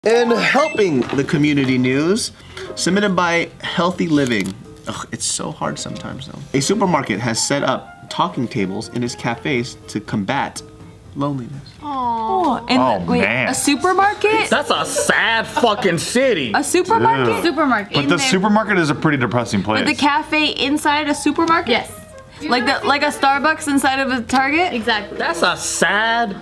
And helping the community news, submitted by Healthy Living. Ugh, it's so hard sometimes though. A supermarket has set up talking tables in its cafes to combat loneliness. Man. A supermarket? That's a sad fucking city. A supermarket? Dude. Supermarket. But the supermarket is a pretty depressing place. With the cafe inside a supermarket? Yes. Like a Starbucks inside of a Target? Exactly. That's a sad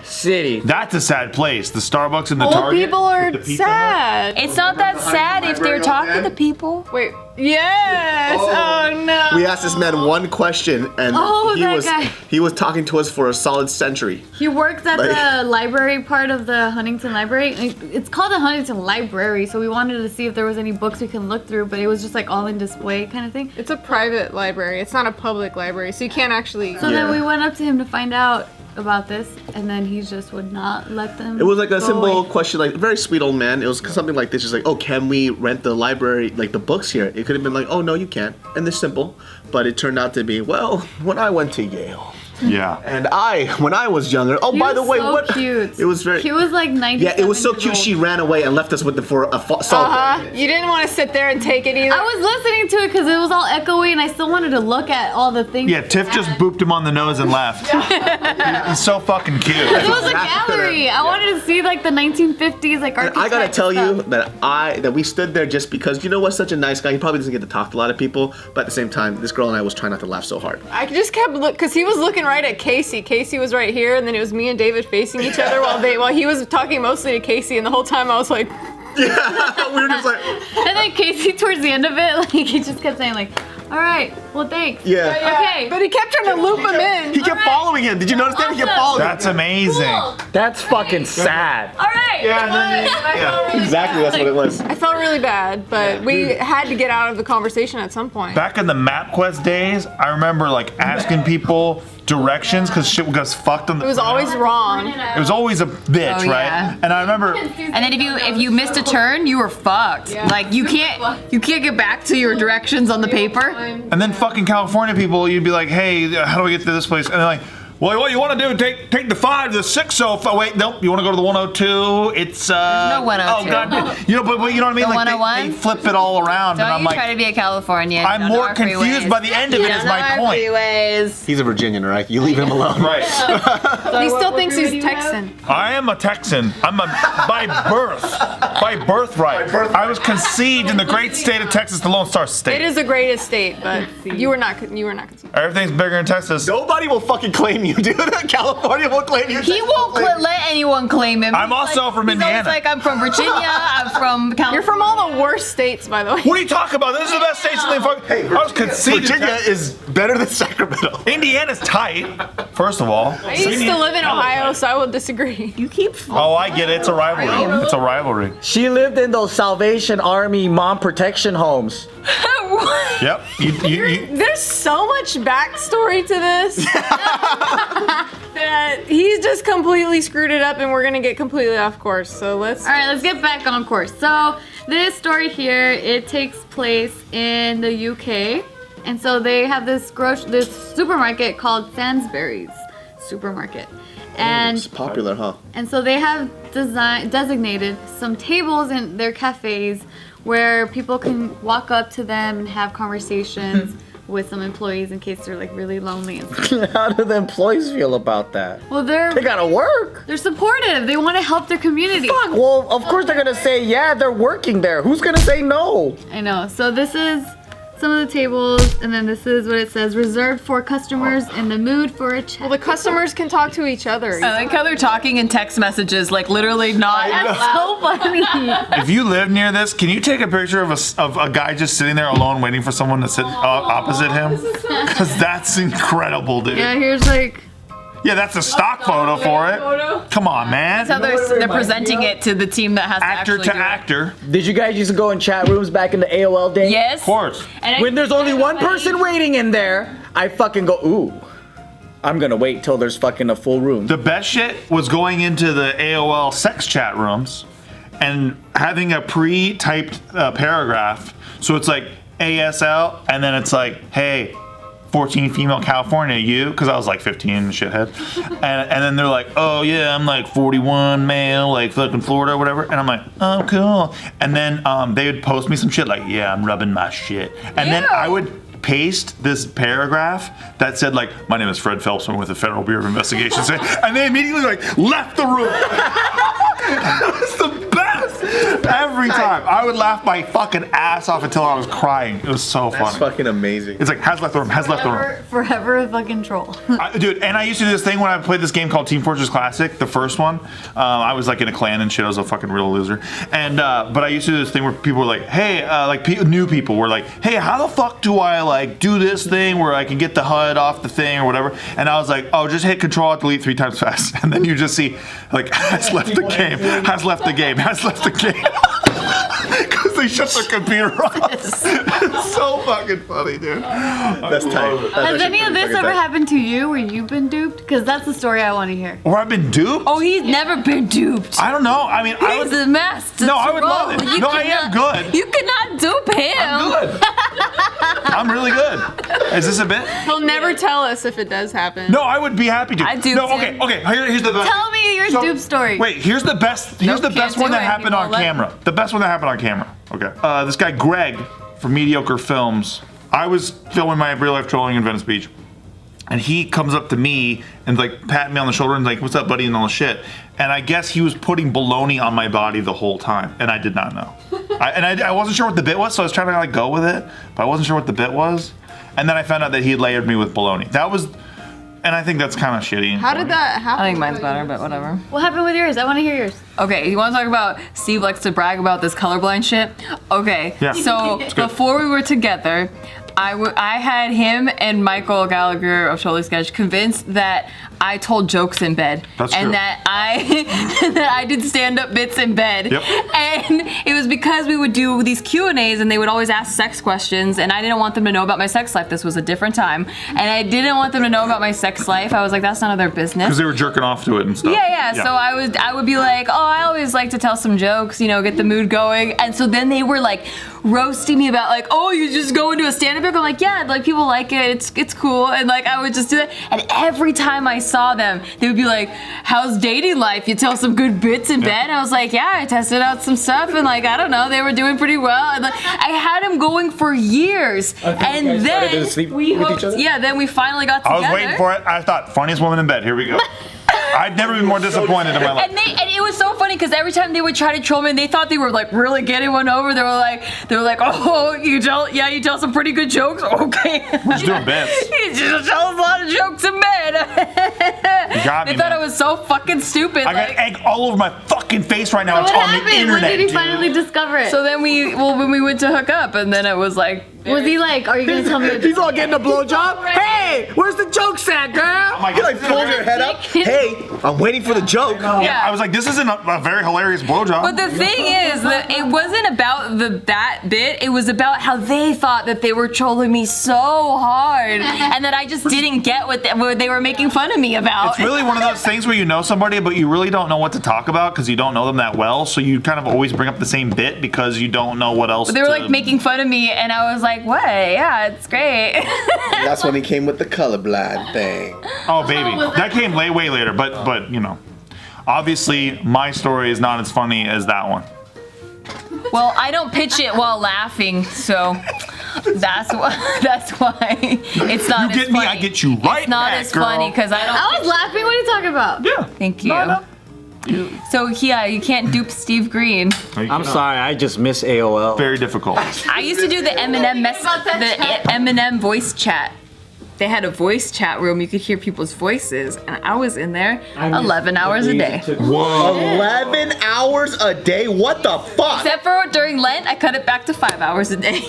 city. That's a sad place. The Starbucks and the Old Target. people are the Pizza Hut. sad. It's not that sad if they're talking to people. Wait. Yes. Oh no. We asked this man one question, and that guy. he was talking to us for a solid century. He works at the library part of the Huntington Library. It's called the Huntington Library, so we wanted to see if there was any books we can look through, but it was just like all in display kind of thing. It's a private library. It's not a public library, so you can't actually. So then we went up to him to find out about this, and then he just would not let them. It was like a go simple away. question, like very sweet old man. It was something like this, just like, oh, can we rent the library, like the books here? It could have been like, oh no, you can't, and it's simple. But it turned out to be, well, when I went to Yale. Yeah. And when I was younger, He by the was way, so what? cute. It was very. He was like 90. Yeah, it was so cute. She ran away and left us with salt. You didn't want to sit there and take it either. I was listening to it because it was all echoey, and I still wanted to look at all the things. Yeah, Tiff just booped him on the nose and left. He's so fucking cute. It was a gallery. I wanted to see like the 1950s, like And architecture. I gotta tell you stuff. that we stood there just because, you know what, such a nice guy. He probably doesn't get to talk to a lot of people, but at the same time, this girl and I was trying not to laugh so hard. I just kept because he was looking right at Casey. Casey was right here, and then it was me and David facing each other while he was talking mostly to Casey, and the whole time I was like, Yeah, we were just like, And then Casey, towards the end of it, like he just kept saying like, "All right, well thanks." yeah. Okay. but he kept trying to loop him in. He kept following him. Did you notice that? He kept Awesome. following him. That's amazing. Cool. That's fucking sad. All right. Yeah, and then exactly. That's what it was. I felt really bad, but we had to get out of the conversation at some point. Back in the MapQuest days, I remember like asking people directions because shit goes fucked on the. It was always wrong. It was always a bitch, Oh, right? yeah. And I remember. And then if you missed a turn, you were fucked. Like you can't get back to your directions on the paper. And then fucking California people, you'd be like, hey, how do I get to this place? And they're like, well, what you want to do, take the 5 to the 605. Wait, nope, you want to go to the 102? It's, no 102. Oh, God. You know, but you know what I mean? The Like, 101? they flip it all around. Don't and I'm you like, try to be a Californian. I'm more confused by the end of it, is my point. Freeways. He's a Virginian, right? You leave him alone. Right. He still thinks he's Texan. I am a Texan. I'm by birthright. I was conceived in the great state of Texas, the Lone Star State. It is the greatest state, but you were not conceived. Everything's bigger in Texas. Nobody will fucking claim you, dude. California will claim you. He won't let anyone claim him. I'm also from Indiana. He's always like, I'm from Virginia. I'm from California. You're from all the worst states, by the way. What are you talking about? This is the best station in the fucking. Hey, I was conceived. Virginia is better than Sacramento. Indiana's tight, first of all. I used to live in Ohio, so I will disagree. You keep. Oh, I get it. It's a rivalry. It's a rivalry. She lived in those Salvation Army mom protection homes. Yep. There's so much backstory to this that he's just completely screwed it up, and we're gonna get completely off course. So let's. All right, let's get back on course. So this story here, it takes place in the UK, and so they have this supermarket called Sainsbury's Supermarket, and It's popular, huh? and so they have designated some tables in their cafes where people can walk up to them and have conversations with some employees in case they're like really lonely and stuff. How do the employees feel about that? Well, They gotta work. they're supportive. They want to help their community. Fuck, well, of course they're gonna say, yeah, they're working there. Who's gonna say no? I know. So this is some of the tables, and then this is what it says: reserved for customers in the mood for a chat. Well, the customers can talk to each other. I like how they're talking in text messages, like literally not. That's so funny. If you live near this, can you take a picture of a guy just sitting there alone waiting for someone to sit opposite him? Because that's incredible, dude. Yeah, here's like. Yeah, that's a stock photo for it. Come on, man. That's how they're presenting it to the team that has Actor to to actually do it. actor. Did you guys used to go in chat rooms back in the AOL days? Yes. Of course. When there's only one person waiting in there, I fucking go, ooh, I'm gonna wait till there's fucking a full room. The best shit was going into the AOL sex chat rooms and having a pre-typed paragraph. So it's like ASL, and then it's like, hey, 14 female California, you? Because I was like 15, shithead. And then they're like, oh yeah, I'm like 41 male, like fucking Florida or whatever. And I'm like, oh cool. And then they would post me some shit like, yeah, I'm rubbing my shit. And then I would paste this paragraph that said like, my name is Fred Phelps, I'm with the Federal Bureau of Investigation. And they immediately like left the room. It was the best. Every time. I would laugh my fucking ass off until I was crying. It was so funny. That's fucking amazing. It's like, has left the room, has left the room. Forever a fucking troll. Dude, and I used to do this thing when I played this game called Team Fortress Classic, the first one. I was like in a clan and shit. I was a fucking real loser. And but I used to do this thing where people were like, hey, new people were like, hey, how the fuck do I like do this thing where I can get the HUD off the thing or whatever? And I was like, oh, just hit Control-Alt-Delete 3 times fast. And then you just see like, has left the game, has left the game, has left the game. Because they shut their computer off. It's so fucking funny, dude. That's tight. Has any of this ever happened to you where you've been duped? Because that's the story I want to hear. Or I've been duped? Oh, he's never been duped. I don't know. I mean, I He's would. a master. No, I would love it. troll. You No, I am cannot- good. You cannot dupe him. I'm good. I'm really good. Is this a bit? He'll never tell us if it does happen. No, I would be happy to. I duped No, him. okay. Here's the best. Tell me your dupe story. Wait, here's the best. Here's Nope, the best can't one do that it. happened He on won't let me. camera. The best one that happened on camera. Okay. This guy Greg from Mediocre Films. I was filming my real life trolling in Venice Beach, and he comes up to me and like patting me on the shoulder and like, "What's up, buddy?" and all the shit. And I guess he was putting bologna on my body the whole time, and I did not know. I wasn't sure what the bit was, so I was trying to like go with it, but I wasn't sure what the bit was. And then I found out that he had layered me with bologna. That was, and I think that's kind of shitty. How did that happen? I think mine's better, but whatever. What happened with yours? I want to hear yours. Okay, you want to talk about Steve likes to brag about this colorblind shit? Okay, Yeah. so good. before we were together, I had him and Michael Gallagher of Totally Sketch convinced that I told jokes in bed. That's and true. that I did stand-up bits in bed. Yep. And it was because we would do these Q&As and they would always ask sex questions and I didn't want them to know about my sex life. This was a different time. And I didn't want them to know about my sex life. I was like, that's none of their business. Because they were jerking off to it and stuff. Yeah. So I would be like, oh, I always like to tell some jokes, get the mood going. And so then they were like roasting me about like, oh, you just go into a stand-up book. I'm like, yeah, like people like it. It's cool. And like I would just do that. And every time I saw them, they would be like, how's dating life? You tell some good bits in bed. And I was like, yeah, I tested out some stuff. And like, I don't know, they were doing pretty well. And like, I had them going for years. And you guys started then to sleep with each other? Yeah, then we finally got I together. was waiting for it. I thought, funniest woman in bed. Here we go. I've never been more disappointed in my life. And it was so funny because every time they would try to troll me and they thought they were like really getting one over, they were like, oh, you tell some pretty good jokes? Okay. We're just doing bits. You just tell a lot of jokes in bed. You got me, They thought man. I was so fucking stupid. I got egg all over my fucking face right now. So It's what on the happened? internet. When did he dude. finally discover it? So then when we went to hook up and then it was like, was he like, are you going to tell me a He's all getting a blowjob. Hey, where's the jokes at, girl? Oh my You God. like pulled your head up. Hey, I'm waiting for the joke. I was like, this isn't a very hilarious blowjob. But the thing is that it wasn't about that bit. It was about how they thought that they were trolling me so hard, and that I just didn't get what they were making fun of me about. It's really one of those things where you know somebody, but you really don't know what to talk about because you don't know them that well. So you kind of always bring up the same bit because you don't know what else. They were like making fun of me, and I was like, "What? Yeah, it's great." That's when he came with the colorblind thing. Oh baby, that came way later. But obviously my story is not as funny as that one. Well, I don't pitch it while laughing, so that's why it's not. You as get me, funny. I get you right It's not back, as girl. funny because I don't. I was laughing. What are you talking about? Yeah. Thank you. No. So yeah, you can't dupe Steve Greene. I'm sorry, I just miss AOL. Very difficult. I used to do the Eminem voice chat. They had a voice chat room. You could hear people's voices, and I was in there 11 hours a day. Whoa. 11 hours a day? What the fuck? Except for during Lent, I cut it back to 5 hours a day.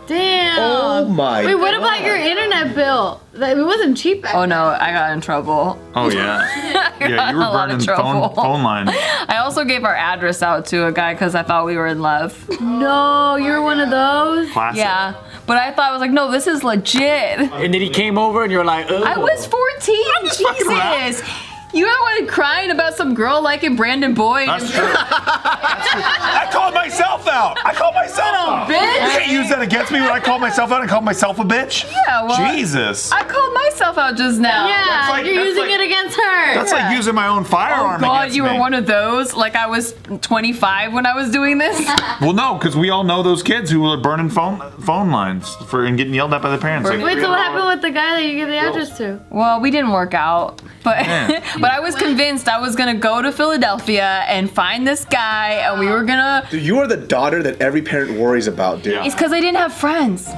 Damn. Oh my Wait, what about your internet bill? It wasn't cheap back Oh no, I got in trouble. Oh yeah. Yeah, you A lot were of burning trouble. phone line. I also gave our address out to a guy because I thought we were in love. No, you're one of those? Classic. Yeah, but I thought I was like, no, this is legit. And then he came over and you're like, ugh. I was 14. fucking rap. Jesus. You were the one crying about some girl liking Brandon Boyd. That's true. I called myself out. I called myself out. bitch. You can't use that against me when I called myself out and called myself a bitch. Yeah, well, Jesus. I called myself out just now. Yeah, like- you're that's using like- it against her. That's like using my own firearm God, against you me. were one of those. Like I was 25 when I was doing this. Well, no, because we all know those kids who were burning phone lines and getting yelled at by their parents. Like, Wait, so what happened with the guy that you gave the address to? Well, we didn't work out, but Yeah. but I was convinced I was gonna go to Philadelphia and find this guy, and we were gonna. Dude, you are the daughter that every parent worries about, dude. It's because I didn't have friends.